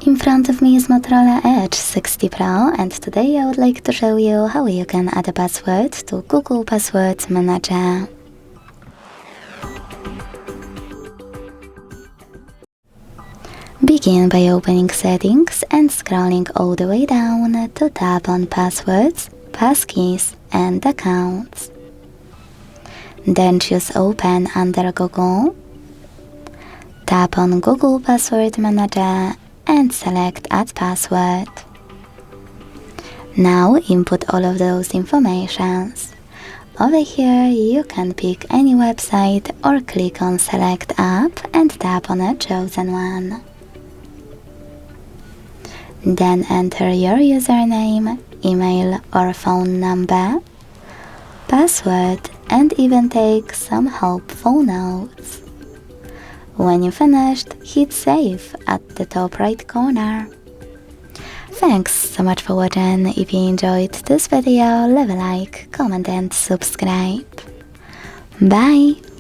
In front of me is Motorola Edge 60 Pro, and today I would like to show you how you can add a password to Google Password Manager. Begin by opening Settings and scrolling all the way down to tap on Passwords, Passkeys and Accounts. Then choose Open under Google. Tap on Google Password Manager and select Add Password. Now input all of those informations. Over here you can pick any website or click on Select App and tap on a chosen one. Then enter your username, email or phone number, password, and even take some helpful notes. When you finished, hit save at the top right corner. Thanks so much for watching. If you enjoyed this video, leave a like, comment and subscribe. Bye!